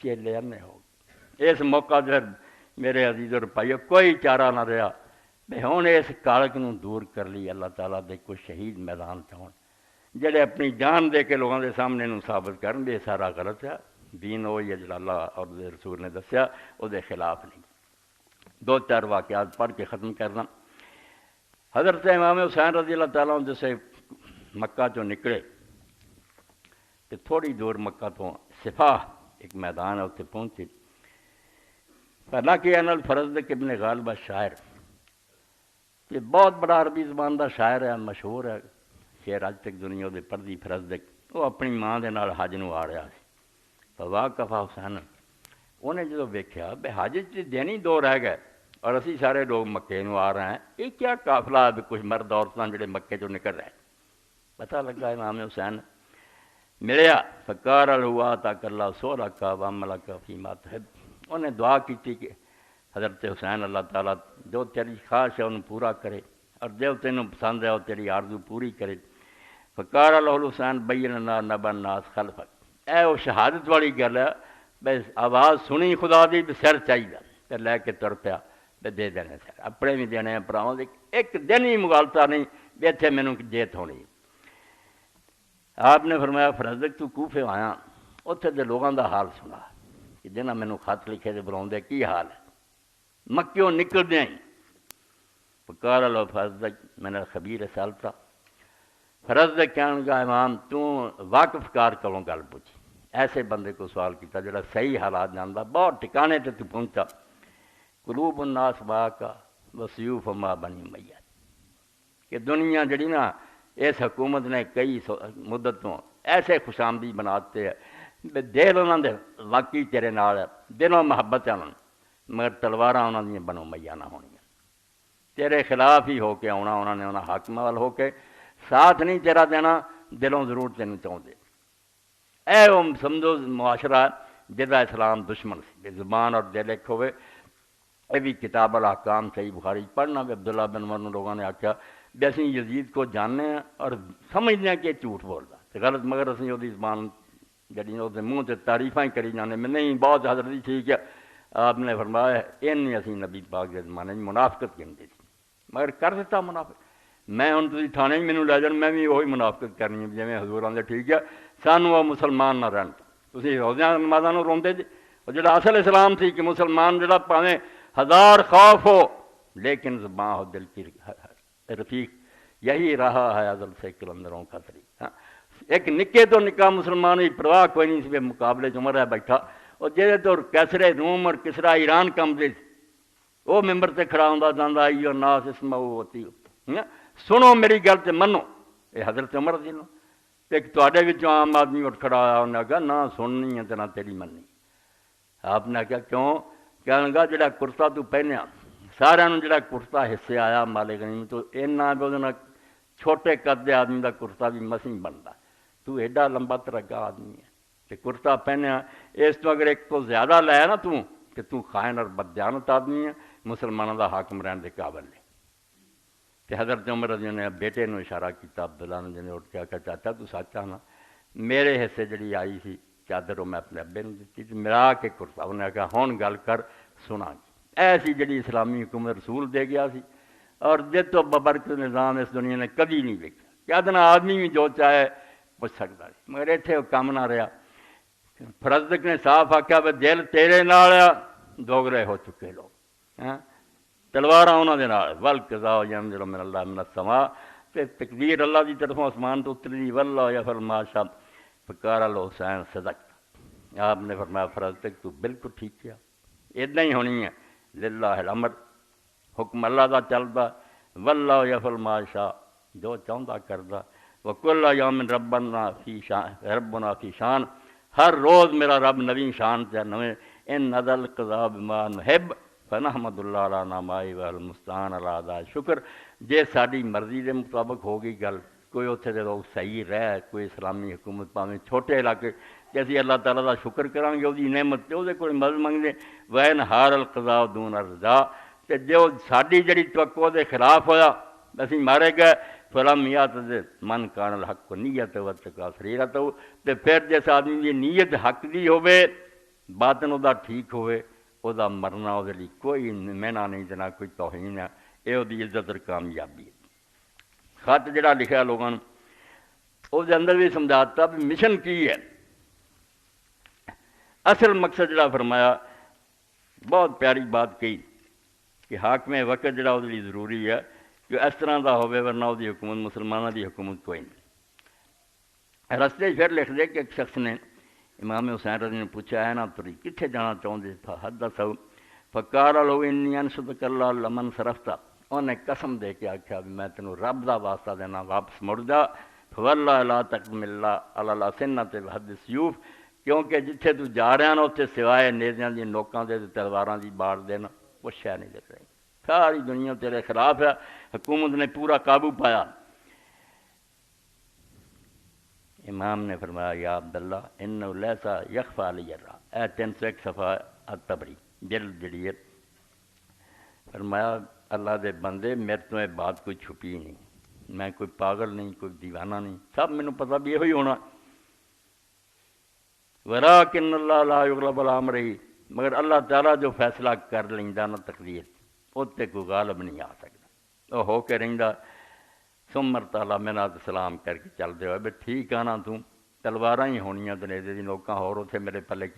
چیلے انے ہو گئے۔ اس موقع پھر میرے عزیز اور بھائیو کوئی چارہ نہ رہا بھی ہوں اس کالک نو دور کر لی اللہ تعالیٰ دے کوئی شہید میدان چون جڑے اپنی جان دے کے لوگوں دے سامنے نو ثابت کرن یہ سارا غلط ہے، دین وہی ہے جڑا اللہ اور رسول نے دسیا وہ دے خلاف نہیں۔ دو چار واقعات پڑھ کے ختم کرنا۔ حضرت امام حسین رضی اللہ تعالیٰ عنہ جیسے مکہ چوں نکلے تو تھوڑی دور مکہ تو صفاح ایک میدان ہے اتنے پہنچے، حالانکہ انل فرزدق ابن غالبہ شاعر یہ بہت بڑا عربی زبان دا شاعر ہے، مشہور ہے شعر اج تک دنیا دے پڑھدی فرزدق۔ وہ اپنی ماں دے نال حج نو آ رہا سی، فواقف حسین انہیں جدو ویکھیا بے حج دن ہی دو رہ گئے اور اسی سارے لوگ مکے نو آ رہے ہیں، یہ کیا قافلہ ہے کچھ مرد عورتاں جڑے مکے چوں نکل رہے ہیں۔ پتہ لگا امام حسین ملیا فقار الہوا تاک اللہ سولہ کا واملہ کا فیما تحب، انہیں دعا کی کہ حضرت حسین اللہ تعالیٰ جو تیری خواہش ہے انہوں پورا کرے اور جو تینوں پسند ہے وہ تیری آرزو پوری کرے۔ فقار الحسین بین لنا نبا الناس خلفک، اے وہ شہادت والی گل ہے بس آواز سنی خدا دی سر چاہیے تے لے کے تر پیا دے دینے سر اپنے بھی دینے پراؤں ایک دن ہی مغالطہ نہیں بھی اتنے مینوں جیت ہونی۔ آپ نے فرمایا فرزدق تو کوفے آیا اتنے دے لوگوں دا حال سنا کہ جنہاں مینوں خط لکھے دے بلاؤندے کی حال ہے مکیوں نکل دیں۔ فقال لو فرزدق من الخبیر سالتا، فرزدق کہنے گا امام تو واقف کار کروں گل پوچھی، ایسے بندے کو سوال کیتا جڑا صحیح حالات جاندا بہت ٹکانے تے تو پہنچا۔ قلوب الناس واقع وسیوف ما بنی امیہ، کہ دنیا جڑی نا اس حکومت نے کئی مدتوں ایسے خوش آمدی بناتے ہیں دل انہوں نے واقعی تیرے نال ہے، دلوں محبت ہے انہوں مگر تلواراں انہوں نے بنو امیہ نہ ہونی، تیرے خلاف ہی ہو کے آنا، انہوں نے انہوں حاکم وال ہو کے ساتھ نہیں تیرا دینا، دلوں ضرور تینوں چاہتے۔ اے وہ سمجھو معاشرہ جدا اسلام دشمن سی، زبان اور دل ایک ہوئے۔ یہ بھی کتاب الاحکام صحیح بخاری پڑھنا بھی عبداللہ بن عمر لوگوں نے آخیا بھی اسی یزید کو جاننے ہیں اور سمجھتے ہیں کہ جھوٹ بولتا ہے غلط، مگر اسی وہ زبان جڑی وہ منہ سے تعریفاں ہی کری جانے میں نہیں بہت حضرت ٹھیک ہے۔ آپ نے فرمایا ان اسی نبی پاک کے زمانے میں منافقت گنتے تھی مگر کر دیتا منافق، میں ہوں تھی تھانے ہی مینوں لے جان میں بھی وہی منافقت کرنی ہے جی حضور آدھے ٹھیک ہے سانوں وہ مسلمان نہ رہن، تھی روزیاں نمازاں روندے جی، اور جڑا اصل اسلام تھی کہ مسلمان جڑا پاویں ہزار خوف ہو لیکن زباں ہو دل کی رفیق، یہی رہا ہے ازل سے کلندروں کا طریقہ۔ ایک نکے تو نکا مسلمان ہی پرواہ کوئی نہیں سی مقابلے عمر ہے بیٹھا، اور جہے تو کیسرے روم اور کسرا ایران کمدے وہ ممبر سے کھڑا ہوندا جاندا ایو ناس اسمعوا واطیعوا، سنو میری گل تے منو، یہ حضرت عمر دی نو ایک تواڈے وچوں عام آدمی اٹھ کھڑا آیا، انہیں کہا نہ سننی ہے تے نہ تیری مننی۔ آپ نے کہا کیوں؟ کہنے لگا جڑا کرتا تو پہنیا سارا جڑا کرتا حصے آیا مالک غنیمت تو اینا بھی چھوٹے قد دے آدمی دا کرتا بھی مسیح بنتا، تو ایڈا لمبا ترگا آدمی ہے کہ کرتا پہنیا، اس تو اگر ایک تو زیادہ لایا نا تو خائن اور بددیانت آدمی ہے، مسلمانوں دا حاکم رہن دے قابل ہے۔ کہ حضرت عمر رضی اللہ نے بیٹے نو اشارہ کیتا عبداللہ نے جنہیں اٹھ کے آکھا چاچا تو سچ آنا، میرے حصے جڑی آئی سی چادر وہ میں اپنے ابے نے دیتی تھی ملا کے کرتا، انہیں کہا ہون گل کر سنا گی، ایسی جڑی اسلامی حکومت رسول دے گیا سی اور جس تو ببرکت نظام اس دنیا نے کبھی نہیں دیکھا کہ ادنا آدمی بھی جو چاہے پوچھ سکتا ہے، مگر اتنے وہ کام نہ رہا۔ فرزدق نے صاف آخیا بھی دل تیرے نال دوگرے ہو چکے لوگ، تلواراں انہوں دے نال والقضاء ینزل من اللہ من السماء، تے تقدیر اللہ دی طرفوں آسمان تو اتری واللہ یفعل ما شاء۔ فقال الحسین صدقت، آپ نے فرمایا فرزدق تو بالکل ٹھیک کیا، اتنا ہی ہونی ہے، للہ الامر، حکم اللہ دا چلدا، واللہ یفعل ما شاء، جو چاہندا کردا، وکل یوم ربنا فی شان، ہر روز میرا رب نویں شان تے نویں، ان نزل القضاء بما نحب فنحمد اللہ علی نعمائہ والمستعان علی ادا شکر، جے ساری مرضی دے مطابق ہوگی گل، کوئی اتنے دے لوگ صحیح رہ، کوئی اسلامی حکومت پاویں چھوٹے علاقے کہ اسی اللہ تعالیٰ دا شکر کریں گے، وہی نعمت تے وہ کوئی مدد منگتے وین ہار القضاء دون الرضا، تے جو ساری جڑی توقع دے خلاف ہویا اسی مارے گئے، فلم یات من کان الحق نیت واتقا سریرتہ، تے پھر جس آدمی دی نیت حق دی ہوئے باطن وہ ٹھیک ہوئے وہ مرنا وہ کوئی مہنا نہیں دینا کوئی توہین ہے، یہ وہ عزت اور کامیابی ہے۔ خط جڑا لکھا لوگوں نے وہ اندر بھی سمجھاتا بھی مشن کی ہے، اصل مقصد جڑا فرمایا، بہت پیاری بات کہی کہ حاکم وقت جڑا وہ ضروری ہے کہ اس طرح کا ہوئے، ورنہ وہ حکومت مسلمانوں کی حکومت کوئی نہیں۔ رستے پھر لکھ دے کہ ایک شخص نے امام حسین رضی نے پوچھا ہے نا تری کتنے جانا چاہتے تھا، حدثہ فقال لو انی انشدک اللہ لمن صرفتا، انہیں قسم دے کے آخیا بھی میں تینوں رب دا واسطہ دینا واپس مڑ جا، فواللہ لا تقدم اللہ علی السنۃ وحد السیوف، کیونکہ جتھے تو جا رہا نا اتنے سوائے نیزیاں دی نوکاں دے تلواراں دی باڑ دینا کچھ شے نہیں دکھ رہی، ساری دنیا تیرے خلاف ہے، حکومت نے پورا قابو پایا۔ امام نے فرمایا یا عبداللہ انہ لیسا یخفی علی الرا، اے 301 صفحہ الطبری جلد جڑی ہے، فرمایا اللہ دے بندے میرے تو یہ بات کوئی چھپی نہیں، میں کوئی پاگل نہیں، کوئی دیوانہ نہیں، سب مینوں پتہ بھی یہ ہونا، ولیکن اللہ لا یغلب علی امرہ، مگر اللہ تعالیٰ جو فیصلہ کر لیندا نا تقدیر اس تے کوئی غالب نہیں آ سکتا، وہ ہو کے رہندا۔ ثم ارتحل منا تو سلام کر کے چل دے ہوئے بھی ٹھیک آ نا تو تلواراں ہی ہونیاں تے نیزے دی نوکاں، ہور اتھے میرے پلے